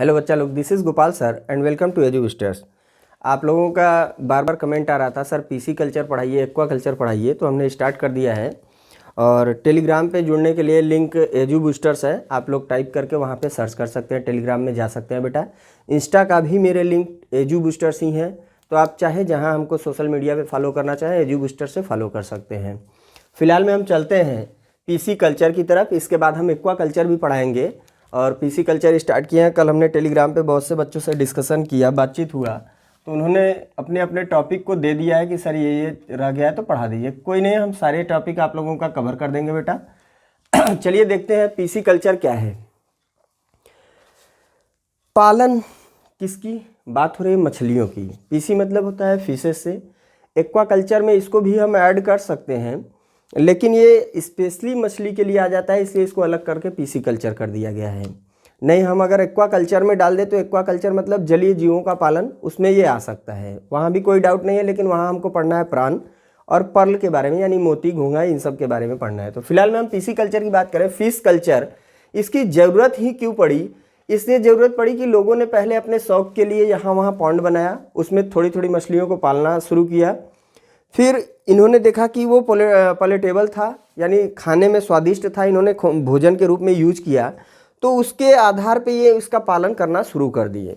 Hello बच्चा लोग, this is Gopal sir and welcome to Edu boosters. आप लोगों का बार बार कमेंट आ रहा था सर पीसी कल्चर पढ़ाइए, एक्वा कल्चर पढ़ाइए, तो हमने स्टार्ट कर दिया है। और टेलीग्राम पे जुड़ने के लिए लिंक एजू बूस्टर्स है, आप लोग टाइप करके वहाँ पे सर्च कर सकते हैं, टेलीग्राम में जा सकते हैं बेटा। इंस्टा का भी मेरे लिंक एजू बूस्टर्स ही है, तो आप चाहे जहाँ हमको सोशल मीडिया पर फॉलो करना चाहें एजू बूस्टर से फॉलो कर सकते हैं। फिलहाल में हम चलते हैं पीसी कल्चर की तरफ, इसके बाद हम एक्वा कल्चर भी पढ़ाएंगे। और पीसी कल्चर स्टार्ट किए हैं, कल हमने टेलीग्राम पे बहुत से बच्चों से डिस्कशन किया, बातचीत हुआ, तो उन्होंने अपने अपने टॉपिक को दे दिया है कि सर ये रह गया है तो पढ़ा दीजिए। कोई नहीं, हम सारे टॉपिक आप लोगों का कवर कर देंगे बेटा। चलिए देखते हैं पीसी कल्चर क्या है। पालन किसकी बात हो रही है? मछलियों की। पीसी मतलब होता है फिशेस से। एक्वा कल्चर में इसको भी हम ऐड कर सकते हैं, लेकिन ये स्पेशली मछली के लिए आ जाता है, इसलिए इसको अलग करके पीसी कल्चर कर दिया गया है। नहीं, हम अगर एक्वा कल्चर में डाल दे तो एक्वा कल्चर मतलब जलीय जीवों का पालन, उसमें ये आ सकता है, वहाँ भी कोई डाउट नहीं है। लेकिन वहाँ हमको पढ़ना है प्राण और पर्ल के बारे में, यानी मोती, घोंघा, इन सब के बारे में पढ़ना है। तो फिलहाल में हम पीसी कल्चर की बात करें। फिश कल्चर, इसकी ज़रूरत ही क्यों पड़ी? इसलिए ज़रूरत पड़ी कि लोगों ने पहले अपने शौक़ के लिए यहाँ वहाँ पॉन्ड बनाया, उसमें थोड़ी थोड़ी मछलियों को पालना शुरू किया। फिर इन्होंने देखा कि वो पलेटेबल था, यानी खाने में स्वादिष्ट था, इन्होंने भोजन के रूप में यूज किया, तो उसके आधार पे ये इसका पालन करना शुरू कर दिए।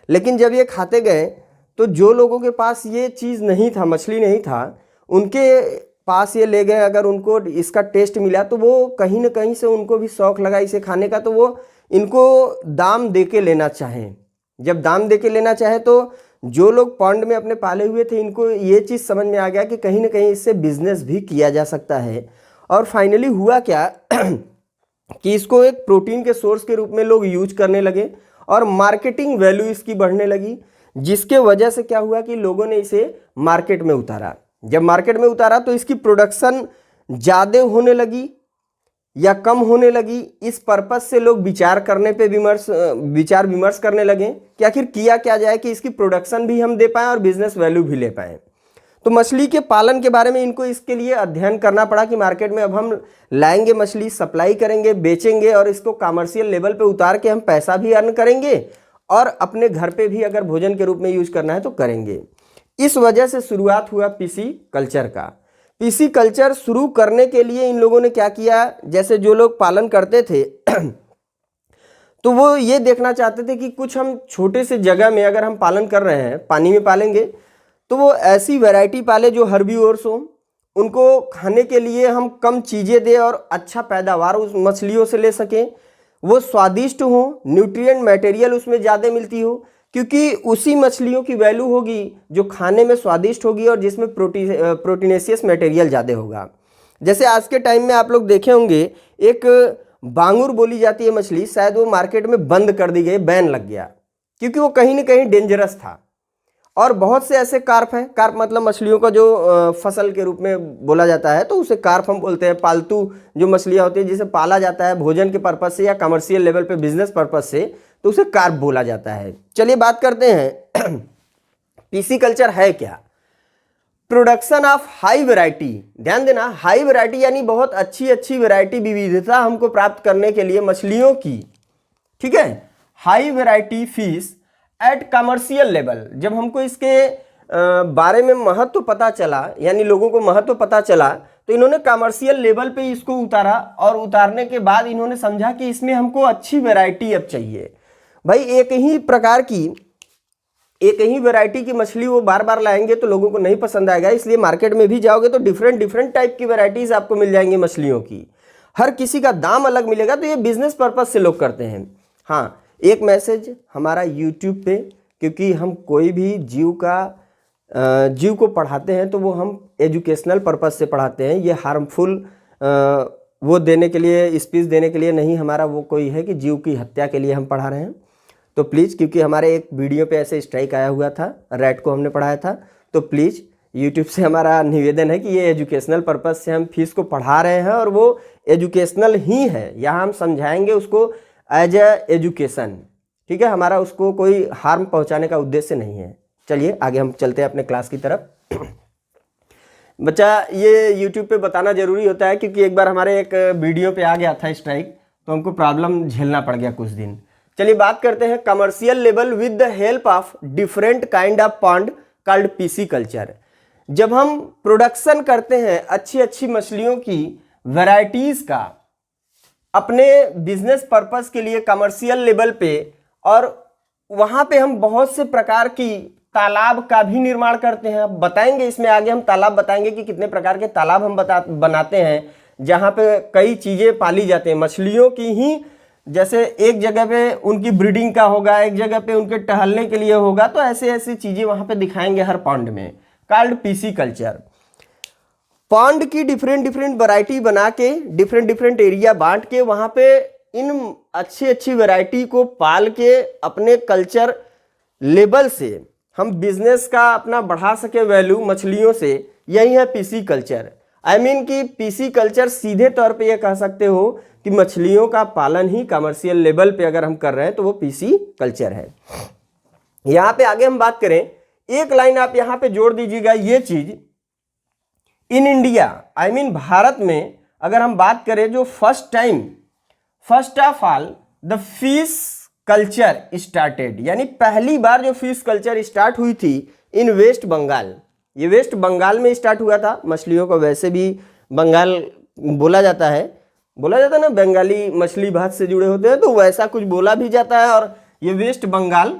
लेकिन जब ये खाते गए तो जो लोगों के पास ये चीज़ नहीं था, मछली नहीं था, उनके पास ये ले गए, अगर उनको इसका टेस्ट मिला तो वो कहीं ना कहीं से उनको भी शौक़ लगा इसे खाने का, तो वो इनको दाम दे के लेना चाहें। जब दाम दे के लेना चाहे तो जो लोग पॉन्ड में अपने पाले हुए थे, इनको ये चीज़ समझ में आ गया कि कहीं ना कहीं इससे बिजनेस भी किया जा सकता है। और फाइनली हुआ क्या कि इसको एक प्रोटीन के सोर्स के रूप में लोग यूज करने लगे और मार्केटिंग वैल्यू इसकी बढ़ने लगी, जिसके वजह से क्या हुआ कि लोगों ने इसे मार्केट में उतारा। जब मार्केट में उतारा तो इसकी प्रोडक्शन ज़्यादा होने लगी या कम होने लगी, इस पर्पस से लोग विचार करने पे विचार विमर्श करने लगे कि आखिर किया क्या जाए कि इसकी प्रोडक्शन भी हम दे पाएँ और बिजनेस वैल्यू भी ले पाएँ। तो मछली के पालन के बारे में इनको इसके लिए अध्ययन करना पड़ा कि मार्केट में अब हम लाएंगे मछली, सप्लाई करेंगे, बेचेंगे और इसको कमर्शियल लेवल पे उतार के हम पैसा भी अर्न करेंगे और अपने घर पे भी अगर भोजन के रूप में यूज करना है तो करेंगे। इस वजह से शुरुआत हुआ पीसी कल्चर का। पीसी कल्चर शुरू करने के लिए इन लोगों ने क्या किया, जैसे जो लोग पालन करते थे तो वो ये देखना चाहते थे कि कुछ हम छोटे से जगह में अगर हम पालन कर रहे हैं, पानी में पालेंगे, तो वो ऐसी वैरायटी पाले जो हर्बीवोर्स हो, उनको खाने के लिए हम कम चीज़ें दें और अच्छा पैदावार उस मछलियों से ले सकें, वो स्वादिष्ट हो, न्यूट्रिएंट मटेरियल उसमें ज़्यादा मिलती हो, क्योंकि उसी मछलियों की वैल्यू होगी जो खाने में स्वादिष्ट होगी और जिसमें प्रोटीनेशियस मटेरियल ज़्यादा होगा। जैसे आज के टाइम में आप लोग देखे होंगे, एक बांगुर बोली जाती है मछली, शायद वो मार्केट में बंद कर दी गई, बैन लग गया, क्योंकि वो कहीं ना कहीं डेंजरस था। और बहुत से ऐसे कार्प हैं, कार्प मतलब मछलियों का जो फसल के रूप में बोला जाता है, तो उसे कार्प हम बोलते हैं। पालतू जो मछलियाँ होती है जिसे पाला जाता है भोजन के पर्पज से या कमर्शियल लेवल पे बिजनेस पर्पज से, तो उसे कार्प बोला जाता है। चलिए बात करते हैं पीसी कल्चर है क्या। प्रोडक्शन ऑफ हाई वैरायटी, ध्यान देना, हाई वैरायटी यानी बहुत अच्छी अच्छी वैरायटी, विविधता हमको प्राप्त करने के लिए मछलियों की, ठीक है, high variety fish at commercial level. जब हमको इसके बारे में महत्व पता चला, यानी लोगों को महत्व पता चला, तो इन्होंने कमर्शियल लेवल पे इसको उतारा और उतारने के बाद इन्होंने समझा कि इसमें हमको अच्छी वैरायटी अब चाहिए। भाई एक ही वैरायटी की मछली वो बार बार लाएंगे तो लोगों को नहीं पसंद आएगा, इसलिए मार्केट में भी जाओगे तो डिफरेंट टाइप की वैरायटीज आपको मिल जाएंगी मछलियों की, हर किसी का दाम अलग मिलेगा। तो ये बिजनेस पर्पज से लोग करते हैं। हाँ, एक मैसेज हमारा यूट्यूब पे, क्योंकि हम कोई भी जीव को पढ़ाते हैं तो वो हम एजुकेशनल पर्पज से पढ़ाते हैं, ये हार्मफुल वो देने के लिए, स्पीच देने के लिए नहीं, हमारा वो कोई है कि जीव की हत्या के लिए हम पढ़ा रहे हैं। तो प्लीज़, क्योंकि हमारे एक वीडियो पे ऐसे स्ट्राइक आया हुआ था, रैट को हमने पढ़ाया था, तो प्लीज़ यूट्यूब से हमारा निवेदन है कि ये एजुकेशनल पर्पज से हम फीस को पढ़ा रहे हैं और वो एजुकेशनल ही है। यहाँ हम समझाएंगे उसको एज एजुकेशन, ठीक है, हमारा उसको कोई हार्म पहुंचाने का उद्देश्य नहीं है। चलिए आगे हम चलते हैं अपने क्लास की तरफ। बच्चा, ये यूट्यूब पे बताना जरूरी होता है, क्योंकि एक बार हमारे एक वीडियो पे आ गया था स्ट्राइक, तो हमको प्रॉब्लम झेलना पड़ गया कुछ दिन। चलिए बात करते हैं commercial level with the help of different kind of pond called PC culture. जब हम प्रोडक्शन करते हैं अच्छी अच्छी मछलियों की वैरायटीज का अपने बिजनेस पर्पस के लिए कमर्शियल लेवल पे, और वहाँ पे हम बहुत से प्रकार की तालाब का भी निर्माण करते हैं। अब बताएंगे इसमें आगे, हम तालाब बताएंगे कि कितने प्रकार के तालाब हम बनाते हैं जहाँ पे कई चीज़ें पाली जाती हैं मछलियों की ही। जैसे एक जगह पे उनकी ब्रीडिंग का होगा, एक जगह पे उनके टहलने के लिए होगा, तो ऐसे ऐसी चीज़ें वहाँ पे दिखाएंगे हर पॉन्ड में, कॉल्ड पीसी कल्चर। पॉन्ड की डिफरेंट डिफरेंट वैरायटी बना के डिफरेंट डिफरेंट एरिया बांट के वहाँ पे इन अच्छी अच्छी वैरायटी को पाल के अपने कल्चर लेवल से हम बिजनेस का अपना बढ़ा सके वैल्यू मछलियों से, यही है पीसी कल्चर। आई मीन कि पीसी कल्चर सीधे तौर पे ये कह सकते हो कि मछलियों का पालन ही कमर्शियल लेवल पे अगर हम कर रहे हैं तो वो पीसी कल्चर है। यहाँ पे आगे हम बात करें, एक लाइन आप यहाँ पे जोड़ दीजिएगा, ये चीज in India I mean Bharat में अगर हम बात करें, जो first of all the fish culture started, यानी पहली बार जो फिश कल्चर स्टार्ट हुई थी इन वेस्ट बंगाल। ये वेस्ट बंगाल में स्टार्ट हुआ था। मछलियों को वैसे भी बंगाल बोला जाता है ना, बंगाली मछली भात से जुड़े होते हैं तो वैसा कुछ बोला भी जाता है, और ये वेस्ट बंगाल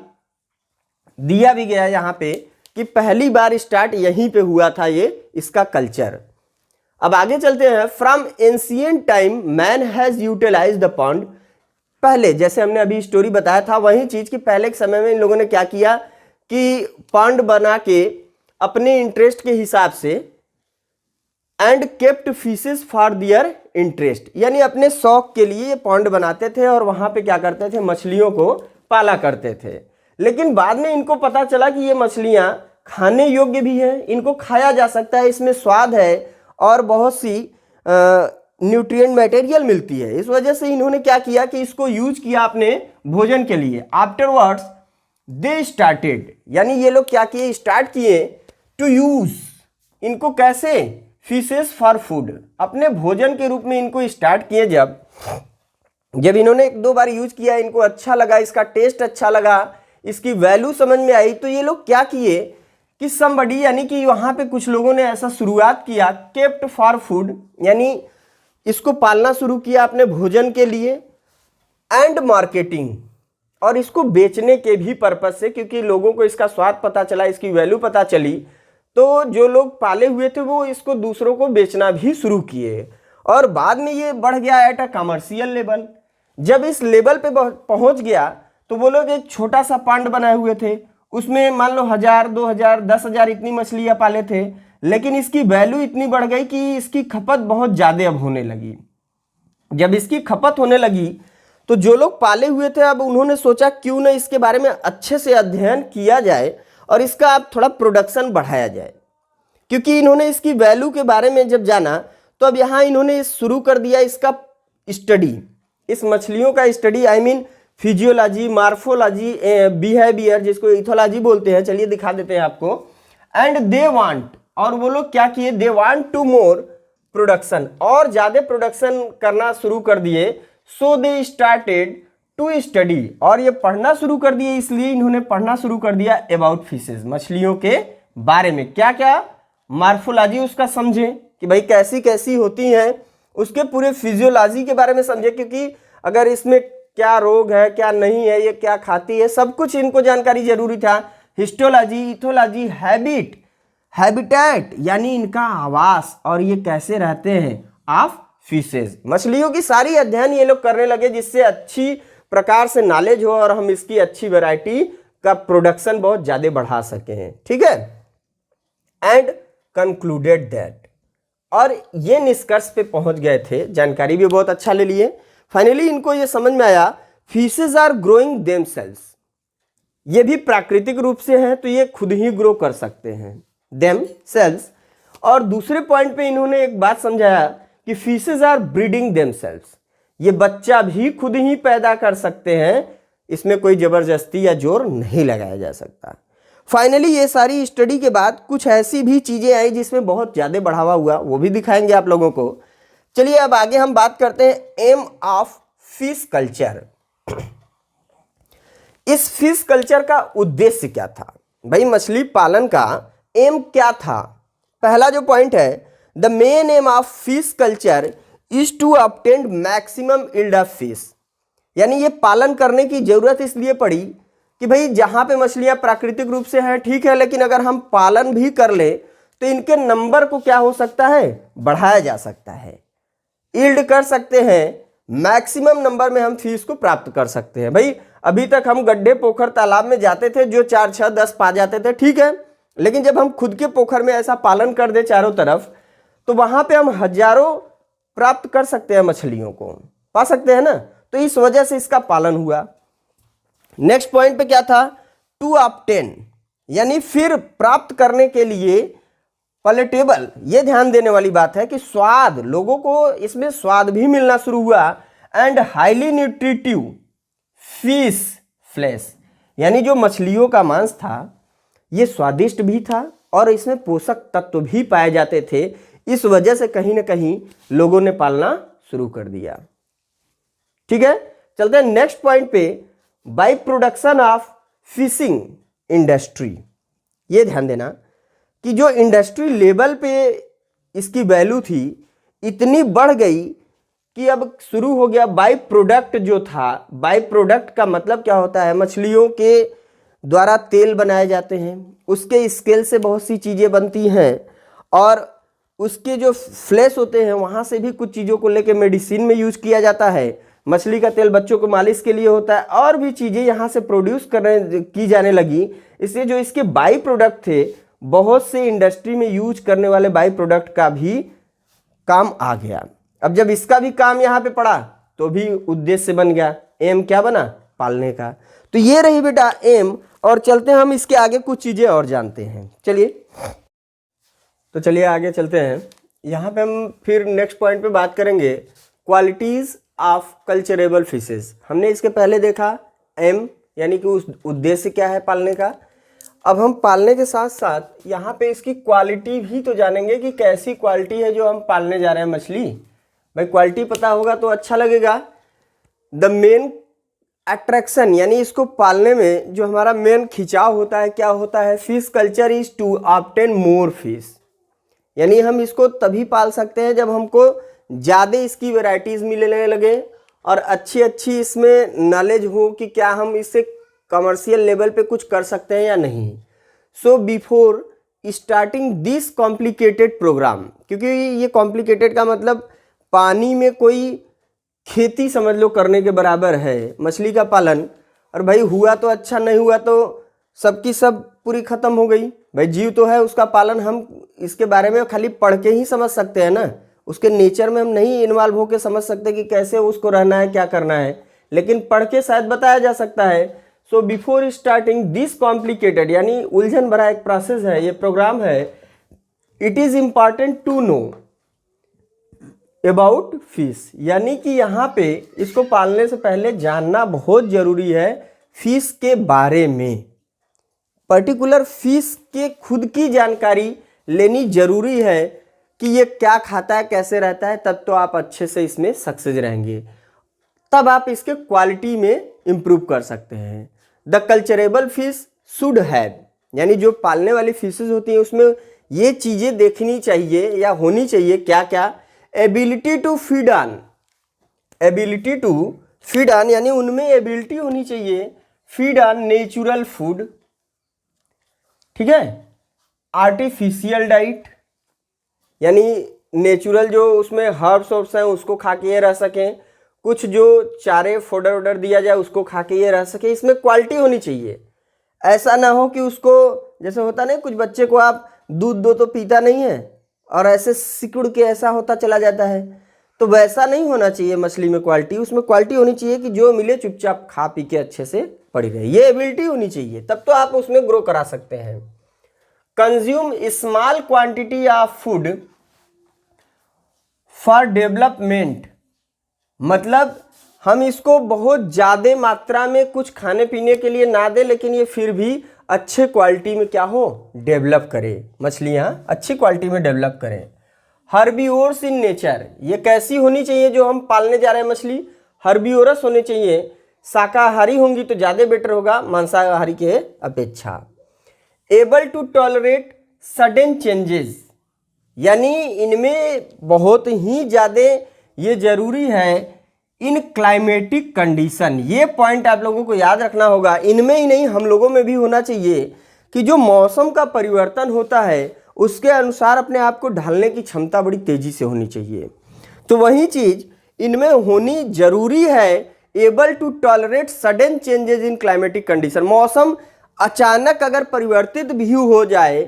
दिया भी गया यहाँ पे कि पहली बार स्टार्ट यहीं पे हुआ था ये इसका कल्चर। अब आगे चलते हैं। From ancient time man has utilize the pond. पहले जैसे हमने अभी स्टोरी बताया था वही चीज कि पहले के समय में इन लोगों ने क्या किया कि पॉन्ड बना के अपने इंटरेस्ट के हिसाब से and kept fishes for their interest, यानी अपने शौक के लिए ये पॉन्ड बनाते थे और वहां पे क्या करते थे, मछलियों को पाला करते थे। लेकिन बाद में इनको पता चला कि ये मछलियां खाने योग्य भी हैं, इनको खाया जा सकता है, इसमें स्वाद है और बहुत सी न्यूट्रिएंट मटेरियल मिलती है। इस वजह से इन्होंने क्या किया कि इसको यूज किया अपने भोजन के लिए। आफ्टरवर्ड्स दे स्टार्टेड, यानी ये लोग क्या किए, स्टार्ट किए टू यूज इनको कैसे, फिशेस फॉर फूड, अपने भोजन के रूप में इनको स्टार्ट किए। जब इन्होंने एक दो बार यूज किया, इनको अच्छा लगा, इसका टेस्ट अच्छा लगा, इसकी वैल्यू समझ में आई, तो ये लोग क्या किए कि समबडी, यानी कि वहां पे कुछ लोगों ने ऐसा शुरुआत किया, केप्ट फॉर फूड, यानी इसको पालना शुरू किया अपने भोजन के लिए, एंड मार्केटिंग, और इसको बेचने के भी पर्पज से, क्योंकि लोगों को इसका स्वाद पता चला, इसकी वैल्यू पता चली, तो जो लोग पाले हुए थे वो इसको दूसरों को बेचना भी शुरू किए। और बाद में ये बढ़ गया एट अ कमर्शियल लेवल। जब इस लेवल पे पहुंच गया तो वो लोग एक छोटा सा पॉन्ड बनाए हुए थे, उसमें मान लो 1000, 2000, 10,000 इतनी मछलियां पाले थे, लेकिन इसकी वैल्यू इतनी बढ़ गई कि इसकी खपत बहुत ज़्यादा अब होने लगी। जब इसकी खपत होने लगी तो जो लोग पाले हुए थे अब उन्होंने सोचा क्यों ना इसके बारे में अच्छे से अध्ययन किया जाए और इसका अब थोड़ा प्रोडक्शन बढ़ाया जाए। क्योंकि इन्होंने इसकी वैल्यू के बारे में जब जाना तो अब यहाँ इन्होंने शुरू कर दिया इसका स्टडी, इस मछलियों का study, I mean physiology, morphology, behaviour, जिसको इथोलॉजी बोलते हैं। चलिए दिखा देते हैं आपको। एंड दे वांट, और वो लोग क्या किए, they want to more production, और ज़्यादा प्रोडक्शन करना शुरू कर दिए। So they started to study, और ये पढ़ना शुरू कर दिए, इसलिए इन्होंने पढ़ना शुरू कर दिया अबाउट फिशेज, मछलियों के बारे में। क्या क्या मार्फोलॉजी उसका समझे कि भाई कैसी कैसी होती हैं, उसके पूरे फिजियोलॉजी के बारे में समझे, क्योंकि अगर इसमें क्या रोग है, क्या नहीं है, ये क्या खाती है, सब कुछ इनको जानकारी जरूरी था। हिस्टोलॉजी, इथोलॉजी, हैबिटेट, यानी इनका आवास और ये कैसे रहते हैं, ऑफ फिशेज, मछलियों की सारी अध्ययन ये लोग करने लगे, जिससे अच्छी प्रकार से नॉलेज हो और हम इसकी अच्छी वैरायटी का प्रोडक्शन बहुत ज़्यादा बढ़ा सकें। ठीक है। एंड कंक्लूडेड दैट, और ये निष्कर्ष पे पहुंच गए थे, जानकारी भी बहुत अच्छा ले लिए। फाइनली इनको ये समझ में आया फिशेज आर ग्रोइंग देमसेल्व्स, ये भी प्राकृतिक रूप से हैं तो ये खुद ही ग्रो कर सकते हैं, देमसेल्व्स। और दूसरे पॉइंट पे इन्होंने एक बात समझाया कि फिशेज आर ब्रीडिंग देमसेल्व्स, ये बच्चा भी खुद ही पैदा कर सकते हैं, इसमें कोई जबरदस्ती या जोर नहीं लगाया जा सकता। फाइनली ये सारी स्टडी के बाद कुछ ऐसी भी चीजें आई जिसमें बहुत ज्यादा बढ़ावा हुआ, वो भी दिखाएंगे आप लोगों को। चलिए अब आगे हम बात करते हैं एम ऑफ फिश कल्चर। इस फिश कल्चर का उद्देश्य क्या था? भाई मछली पालन का एम क्या था? पहला जो पॉइंट है, the main aim of fish culture is to obtain maximum yield of fish. यानी ये पालन करने की जरूरत इसलिए पड़ी कि भाई जहां पे मछलियां प्राकृतिक रूप से है ठीक है, लेकिन अगर हम पालन भी कर ले तो इनके नंबर को क्या हो सकता है, बढ़ाया जा सकता है, यील्ड कर सकते हैं, मैक्सिमम नंबर में हम फिश को प्राप्त कर सकते हैं। भाई अभी तक हम गड्ढे पोखर तालाब में जाते थे, जो 4 6 10 पा जाते थे, ठीक है, लेकिन जब हम खुद के पोखर में ऐसा पालन कर दे चारों तरफ, तो वहां पे हम हजारों प्राप्त कर सकते हैं, मछलियों को पा सकते हैं ना। तो इस वजह से इसका पालन हुआ। नेक्स्ट पॉइंट पे क्या था, टू ऑब्टेन, यानी फिर प्राप्त करने के लिए पलेटेबल, ये ध्यान देने वाली बात है कि स्वाद, लोगों को इसमें स्वाद भी मिलना शुरू हुआ, and highly nutritive fish flesh, यानी जो मछलियों का मांस था ये स्वादिष्ट भी था और इसमें पोषक तत्व भी पाए जाते थे। इस वजह से कहीं ना कहीं लोगों ने पालना शुरू कर दिया। ठीक है, चलते हैं नेक्स्ट पॉइंट पे, by production of fishing industry. ये ध्यान देना कि जो इंडस्ट्री लेवल पे इसकी वैल्यू थी इतनी बढ़ गई कि अब शुरू हो गया बाय प्रोडक्ट जो था। बाय प्रोडक्ट का मतलब क्या होता है, मछलियों के द्वारा तेल बनाए जाते हैं, उसके स्केल से बहुत सी चीज़ें बनती हैं, और उसके जो फ्लैश होते हैं वहाँ से भी कुछ चीज़ों को लेके मेडिसिन में यूज किया जाता है। मछली का तेल बच्चों को मालिश के लिए होता है, और भी चीज़ें यहाँ से प्रोड्यूस की जाने लगी। इसलिए जो इसके बाई प्रोडक्ट थे, बहुत से इंडस्ट्री में यूज करने वाले बाई प्रोडक्ट का भी काम आ गया। अब जब इसका भी काम यहाँ पे पड़ा तो भी उद्देश्य बन गया, एम क्या बना, पालने का। तो ये रही बेटा एम, और चलते हैं हम इसके आगे कुछ चीज़ें और जानते हैं। चलिए आगे चलते हैं। यहाँ पे हम फिर नेक्स्ट पॉइंट पे बात करेंगे क्वालिटीज़ ऑफ कल्चरेबल फिशेस। हमने इसके पहले देखा एम, यानी कि उस उद्देश्य क्या है पालने का। अब हम पालने के साथ साथ यहाँ पे इसकी क्वालिटी भी तो जानेंगे कि कैसी क्वालिटी है जो हम पालने जा रहे हैं मछली। भाई क्वालिटी पता होगा तो अच्छा लगेगा। द मेन अट्रैक्शन, यानी इसको पालने में जो हमारा मेन खिंचाव होता है, क्या होता है, fish culture is to obtain more fish. यानी हम इसको तभी पाल सकते हैं जब हमको ज़्यादा इसकी वैरायटीज़ मिलने लगे और अच्छी इसमें नॉलेज हो कि क्या हम इससे कमर्शियल लेवल पे कुछ कर सकते हैं या नहीं। So before starting this complicated program, क्योंकि ये कॉम्प्लिकेटेड का मतलब पानी में कोई खेती समझ लो करने के बराबर है मछली का पालन। और भाई हुआ तो अच्छा, नहीं हुआ तो सबकी सब पूरी ख़त्म हो गई। भाई जीव तो है, उसका पालन हम इसके बारे में खाली पढ़ के ही समझ सकते हैं ना, उसके नेचर में हम नहीं इन्वॉल्व होकर समझ सकते कि कैसे उसको रहना है, क्या करना है, लेकिन पढ़ के शायद बताया जा सकता है। So before starting this complicated, यानी उलझन भरा एक प्रोसेस है, ये प्रोग्राम है। It is important to know about fish, यानी कि यहाँ पे इसको पालने से पहले जानना बहुत ज़रूरी है फिश के बारे में। पर्टिकुलर फिश के खुद की जानकारी लेनी जरूरी है कि ये क्या खाता है, कैसे रहता है, तब तो आप अच्छे से इसमें सक्सेस रहेंगे, तब आप इसके क्वालिटी में इम्प्रूव कर सकते हैं। The culturable fish should have, यानी जो पालने वाली फिशेज होती हैं उसमें ये चीज़ें देखनी चाहिए या होनी चाहिए, क्या क्या, ability to feed on, ability to feed on, यानी उनमें एबिलिटी होनी चाहिए फीड ऑन नेचुरल फूड, ठीक है, आर्टिफिशियल डाइट, यानी नेचुरल जो उसमें हर्ब्स वर्ब्स हैं उसको खा के ये रह सकें, कुछ जो चारे फोडर वोडर दिया जाए उसको खा के ये रह सके। इसमें क्वालिटी होनी चाहिए। ऐसा ना हो कि उसको, जैसे होता नहीं, कुछ बच्चे को आप दूध दो तो पीता नहीं है और ऐसे सिकुड़ के ऐसा होता चला जाता है, तो वैसा नहीं होना चाहिए मछली में क्वालिटी। उसमें क्वालिटी होनी चाहिए कि जो मिले चुपचाप खा पी के अच्छे से पड़ी रहे, ये एबिलिटी होनी चाहिए, तब तो आप उसमें ग्रो करा सकते हैं। Consume small quantity of food for development, मतलब हम इसको बहुत ज़्यादा मात्रा में कुछ खाने पीने के लिए ना दें, लेकिन ये फिर भी अच्छे क्वालिटी में क्या हो, डेवलप करे, मछलियाँ अच्छी क्वालिटी में डेवलप करें। हर्बीवोरस इन नेचर, ये कैसी होनी चाहिए जो हम पालने जा रहे हैं मछली, हर्बीवोरस होनी चाहिए, शाकाहारी होंगी तो ज़्यादा बेटर होगा मांसाहारी के अपेक्षा। Able to tolerate sudden changes, यानी इनमें बहुत ही ज़्यादा ये ज़रूरी है इन क्लाइमेटिक कंडीशन। ये पॉइंट आप लोगों को याद रखना होगा, इनमें ही नहीं हम लोगों में भी होना चाहिए कि जो मौसम का परिवर्तन होता है उसके अनुसार अपने आप को ढालने की क्षमता बड़ी तेज़ी से होनी चाहिए। तो वही चीज़ इनमें होनी जरूरी है, able to tolerate sudden changes in climatic condition. मौसम अचानक अगर परिवर्तित भी हो जाए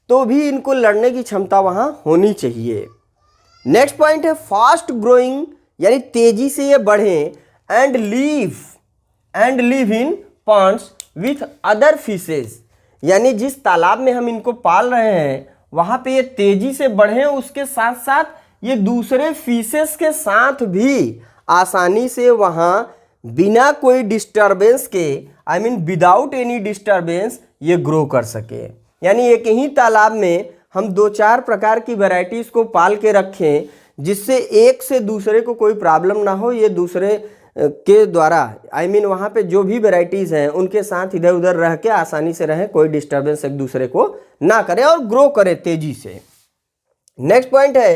तो भी इनको लड़ने की क्षमता वहाँ होनी चाहिए। नेक्स्ट पॉइंट है फास्ट ग्रोइंग, यानी तेजी से ये बढ़ें, and live in ponds with other fishes, यानी जिस तालाब में हम इनको पाल रहे हैं वहाँ पे ये तेजी से बढ़ें, उसके साथ साथ ये दूसरे फिशेस के साथ भी आसानी से वहाँ बिना कोई डिस्टरबेंस के, I mean without any disturbance, ये ग्रो कर सके। यानी एक ही तालाब में हम 2-4 प्रकार की वैरायटीज़ को पाल के रखें जिससे एक से दूसरे को कोई प्रॉब्लम ना हो, ये दूसरे के द्वारा, आई मीन वहाँ पे जो भी वैरायटीज़ हैं उनके साथ इधर उधर रह के आसानी से रहें, कोई डिस्टरबेंस एक दूसरे को ना करे और ग्रो करे तेजी से। नेक्स्ट पॉइंट है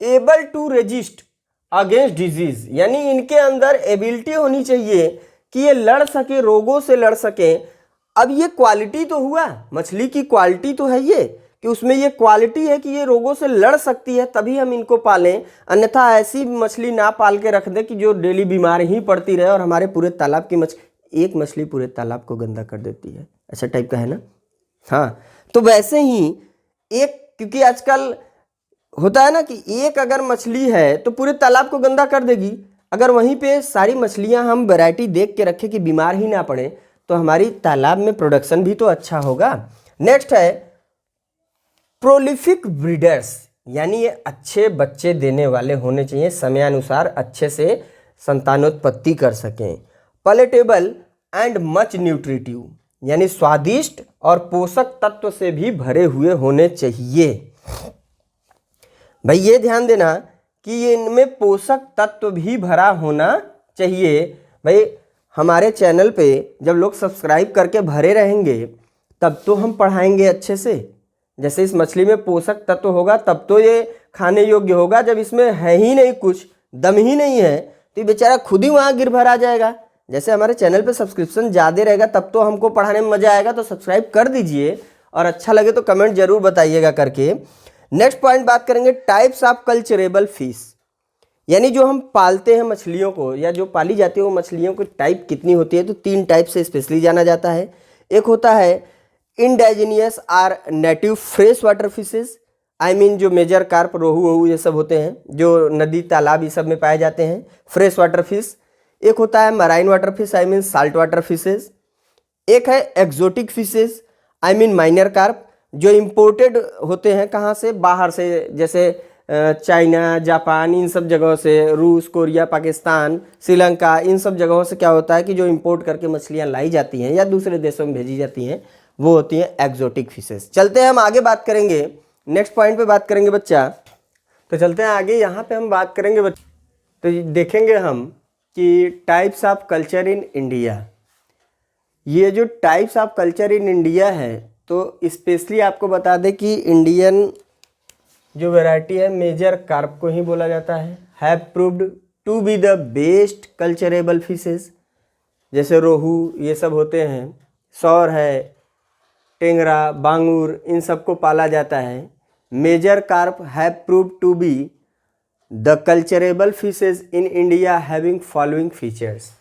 able to resist against disease, यानी इनके अंदर एबिलिटी होनी चाहिए कि ये लड़ सके, रोगों से लड़ सके। अब ये क्वालिटी तो हुआ, मछली की क्वालिटी तो है ये कि उसमें ये क्वालिटी है कि ये रोगों से लड़ सकती है, तभी हम इनको पालें। अन्यथा ऐसी मछली ना पाल के रख दे कि जो डेली बीमार ही पड़ती रहे और हमारे पूरे तालाब की एक मछली पूरे तालाब को गंदा कर देती है, ऐसा टाइप का है ना। हाँ, तो वैसे ही एक, क्योंकि आजकल होता है ना कि एक अगर मछली है तो पूरे तालाब को गंदा कर देगी। अगर वहीं पे सारी मछलियां हम वैरायटी देख के रखें कि बीमार ही ना पड़े तो हमारी तालाब में प्रोडक्शन भी तो अच्छा होगा। नेक्स्ट है प्रोलिफिक ब्रीडर्स, यानी ये अच्छे बच्चे देने वाले होने चाहिए, समयानुसार अच्छे से संतानोत्पत्ति कर सकें। पैलेटेबल एंड मच न्यूट्रिटिव, यानी स्वादिष्ट और पोषक तत्व से भी भरे हुए होने चाहिए। भाई ये ध्यान देना कि ये इनमें पोषक तत्व भी भरा होना चाहिए। भाई हमारे चैनल पे जब लोग सब्सक्राइब करके भरे रहेंगे तब तो हम पढ़ाएंगे अच्छे से। जैसे इस मछली में पोषक तत्व होगा तब तो ये खाने योग्य होगा, जब इसमें है ही नहीं, कुछ दम ही नहीं है, तो ये बेचारा खुद ही वहाँ गिर भर आ जाएगा। जैसे हमारे चैनल पे सब्सक्रिप्शन ज़्यादा रहेगा तब तो हमको पढ़ाने में मज़ा आएगा। तो सब्सक्राइब कर दीजिए और अच्छा लगे तो कमेंट जरूर बताइएगा करके। नेक्स्ट पॉइंट बात करेंगे टाइप्स ऑफ कल्चरेबल फिश, यानी जो हम पालते हैं मछलियों को या जो पाली जाती है वो मछलियों की टाइप कितनी होती है। तो 3 टाइप से स्पेशली जाना जाता है। एक होता है indigenous or native fresh water fishes, I mean जो मेजर कार्प, रोहू वोहू ये सब होते हैं जो नदी तालाब ये सब में पाए जाते हैं, फ्रेश वाटर फिश। एक होता है marine water fish, I mean salt water fishes. एक है exotic fishes, I mean minor carp, जो इम्पोर्टेड होते हैं कहाँ से, बाहर से, जैसे चाइना, जापान, इन सब जगहों से, रूस, कोरिया, पाकिस्तान, श्रीलंका, इन सब जगहों से क्या होता है कि जो इंपोर्ट करके मछलियाँ लाई जाती हैं या दूसरे देशों में भेजी जाती हैं वो होती हैं एक्जोटिक फिशेस। चलते हैं हम आगे बात करेंगे, नेक्स्ट पॉइंट पे बात करेंगे बच्चा। तो चलते हैं आगे, यहाँ पे हम बात करेंगे बच्चा, तो देखेंगे हम कि types of culture in India. ये जो types of culture in India है तो स्पेशली आपको बता दें कि इंडियन जो वैरायटी है मेजर कार्प को ही बोला जाता है। Have proved to be the best culturable fishes, जैसे रोहू ये सब होते हैं, सौर है, टेंगरा, बांगुर, इन सबको पाला जाता है। Major carp have proved to be the culturable fishes in India having following features,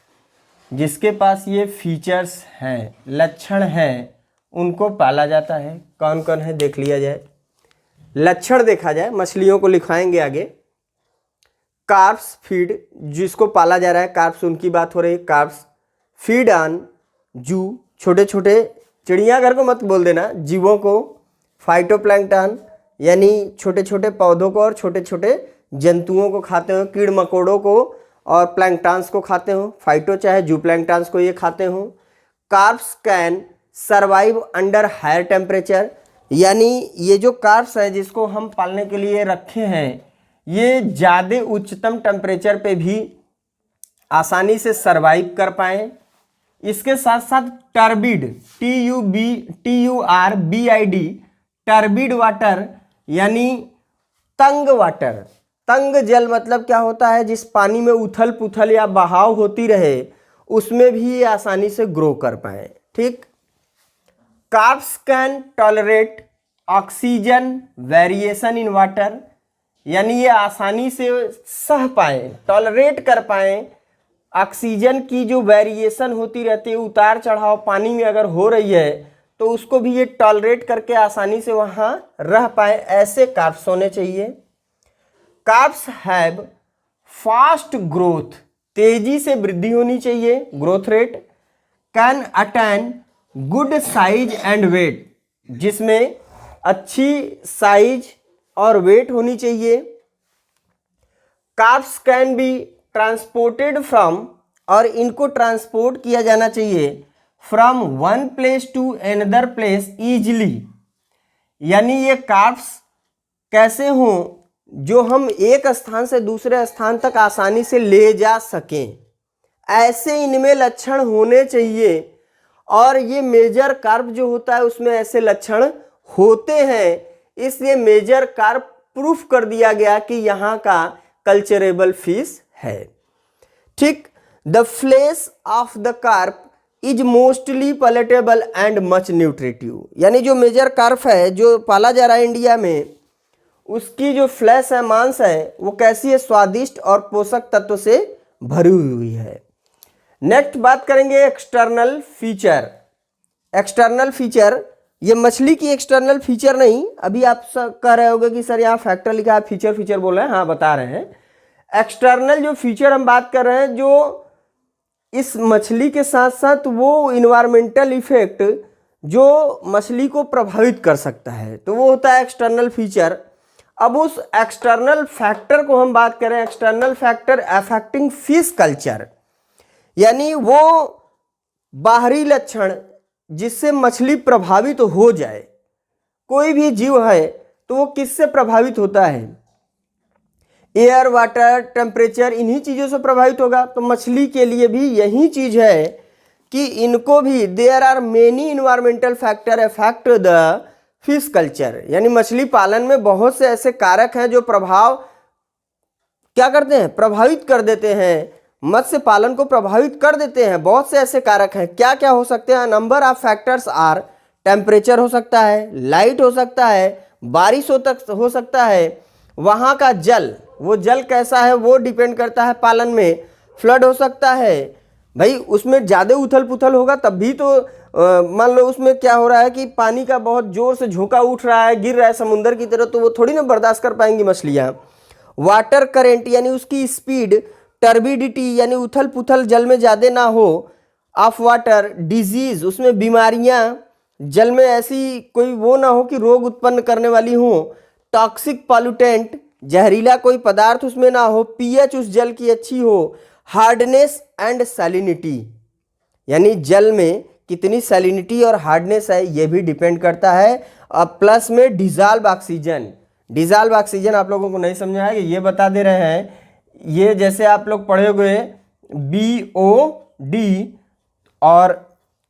जिसके पास ये फीचर्स हैं, लक्षण हैं, उनको पाला जाता है। कौन कौन है देख लिया जाए, लक्षण देखा जाए, मछलियों को लिखाएंगे आगे। कार्प्स फीड, जिसको पाला जा रहा है, कार्प्स उनकी बात हो रही है। कार्प्स फीड ऑन जू, छोटे छोटे चिड़ियाघर को मत बोल देना, जीवों को। फाइटोप्लैंक्टन, यानी छोटे छोटे पौधों को और छोटे छोटे जंतुओं को खाते हो, कीड़ मकोड़ों को और प्लैंक्टन्स को खाते हो। फाइटो चाहे जू प्लैंक्टन्स को ये खाते हो। Carps can survive under higher temperature, यानी ये जो कार्प्स है जिसको हम पालने के लिए रखे हैं ये ज़्यादा उच्चतम टेम्परेचर पे भी आसानी से सरवाइव कर पाएँ। इसके साथ साथ टर्बिड, TURBID, टर्बिड वाटर यानी तंग वाटर। तंग जल मतलब क्या होता है, जिस पानी में उथल पुथल या बहाव होती रहे उसमें भी ये आसानी से ग्रो कर पाए। ठीक। Carps can tolerate oxygen variation in water, यानी ये आसानी से सह पाए, टॉलरेट कर पाए ऑक्सीजन की जो वेरिएशन होती रहती है, उतार चढ़ाव पानी में अगर हो रही है तो उसको भी ये टॉलरेट करके आसानी से वहाँ रह पाए, ऐसे कार्प्स होने चाहिए। कार्प्स हैव फास्ट ग्रोथ, तेजी से वृद्धि होनी चाहिए, growth rate. Can attain good size and weight, जिसमें अच्छी साइज और वेट होनी चाहिए। Carps can be transported from, और इनको ट्रांसपोर्ट किया जाना चाहिए from one place to another place easily, यानी ये कार्प्स कैसे हों जो हम एक स्थान से दूसरे स्थान तक आसानी से ले जा सकें, ऐसे इनमें लक्षण होने चाहिए। और ये मेजर कार्प जो होता है उसमें ऐसे लक्षण होते हैं, इसलिए मेजर कार्प प्रूफ कर दिया गया कि यहाँ का कल्चरेबल फिश है। ठीक। The flesh of the carp is mostly palatable and much nutritive, यानी जो मेजर कार्प है जो पाला जा रहा है इंडिया में, उसकी जो फ्लैश है, मांस है, वो कैसी है, स्वादिष्ट और पोषक तत्व से भरी हुई है। नेक्स्ट बात करेंगे एक्सटर्नल फीचर। एक्सटर्नल फीचर, ये मछली की एक्सटर्नल फीचर नहीं, अभी आप सब कह रहे होंगे कि सर यहाँ फैक्टर लिखा है, फीचर फीचर बोल रहे हैं, हाँ बता रहे हैं। एक्सटर्नल जो फीचर हम बात कर रहे हैं, जो इस मछली के साथ साथ वो इन्वायरमेंटल इफेक्ट जो मछली को प्रभावित कर सकता है, तो वो होता है एक्सटर्नल फीचर। अब उस एक्सटर्नल फैक्टर को हम बात करें, external factor affecting fish culture, यानी वो बाहरी लक्षण जिससे मछली प्रभावित हो जाए। कोई भी जीव है तो वो किससे प्रभावित होता है, एयर, वाटर, टेम्परेचर, इन्हीं चीज़ों से प्रभावित होगा। तो मछली के लिए भी यही चीज़ है कि इनको भी there are many environmental factor affect the fish culture, यानी मछली पालन में बहुत से ऐसे कारक हैं जो प्रभाव क्या करते हैं, प्रभावित कर देते हैं, मत्स्य पालन को प्रभावित कर देते हैं। बहुत से ऐसे कारक हैं, क्या क्या हो सकते हैं, number of factors are, temperature हो सकता है, लाइट हो सकता है, बारिश हो सकता है, वहाँ का जल, वो जल कैसा है वो डिपेंड करता है पालन में, फ्लड हो सकता है, भाई उसमें ज़्यादा उथल पुथल होगा तब भी तो मान लो उसमें क्या हो रहा है कि पानी का बहुत जोर से झोंका उठ रहा है, गिर रहा है समुंदर की तरह, तो वो थोड़ी ना बर्दाश्त कर पाएंगी मछलियाँ। वाटर करेंट यानी उसकी स्पीड, टर्बिडिटी यानी उथल पुथल जल में ज़्यादा ना हो, ऑफ वाटर, डिजीज उसमें बीमारियाँ जल में ऐसी कोई वो ना हो कि रोग उत्पन्न करने वाली हो, टॉक्सिक पॉल्यूटेंट जहरीला कोई पदार्थ उसमें ना हो, पीएच उस जल की अच्छी हो, हार्डनेस एंड सैलिनिटी यानी जल में कितनी सैलिनिटी और हार्डनेस है ये भी डिपेंड करता है। अब प्लस में डिजॉल्व ऑक्सीजन, डिजॉल्व ऑक्सीजन आप लोगों को नहीं समझा है, ये बता दे रहे हैं, ये जैसे आप लोग पढ़े हुए BOD और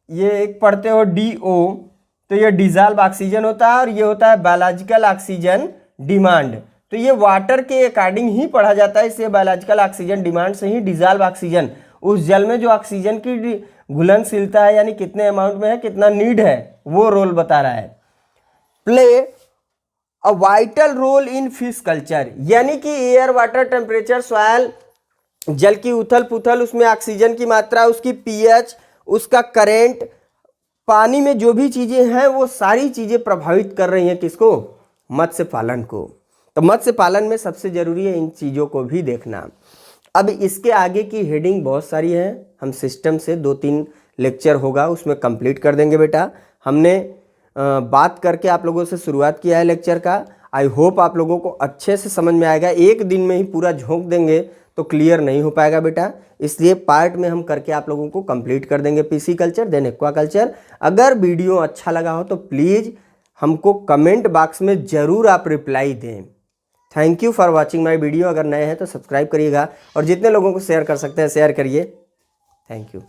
ये एक पढ़ते हो DO, तो ये डिजॉल्व ऑक्सीजन होता है और ये होता है बायोलॉजिकल ऑक्सीजन डिमांड। तो ये वाटर के अकॉर्डिंग ही पढ़ा जाता है, इसलिए बायोलॉजिकल ऑक्सीजन डिमांड से ही डिजॉल्व ऑक्सीजन, उस जल में जो ऑक्सीजन की घुलनशीलता है यानी कितने अमाउंट में है, कितना नीड है, वो रोल बता रहा है। Play a vital role in fish culture, यानी कि एयर, वाटर, टेम्परेचर, सॉइल, जल की उथल पुथल, उसमें ऑक्सीजन की मात्रा, उसकी पीएच, उसका करेंट, पानी में जो भी चीज़ें हैं वो सारी चीज़ें प्रभावित कर रही हैं किसको, मत्स्य पालन को। तो मत्स्य पालन में सबसे ज़रूरी है इन चीज़ों को भी देखना। अब इसके आगे की हेडिंग बहुत सारी है, हम सिस्टम से 2-3 लेक्चर होगा उसमें कंप्लीट कर देंगे बेटा। हमने बात करके आप लोगों से शुरुआत किया है लेक्चर का, आई होप आप लोगों को अच्छे से समझ में आएगा। एक दिन में ही पूरा झोंक देंगे तो क्लियर नहीं हो पाएगा बेटा, इसलिए पार्ट में हम करके आप लोगों को कंप्लीट कर देंगे pisciculture then aquaculture. अगर वीडियो अच्छा लगा हो तो प्लीज़ हमको कमेंट बॉक्स में ज़रूर आप रिप्लाई दें। Thank you for watching my video. अगर नए हैं तो सब्सक्राइब करिएगा और जितने लोगों को शेयर कर सकते हैं शेयर करिए। Thank you.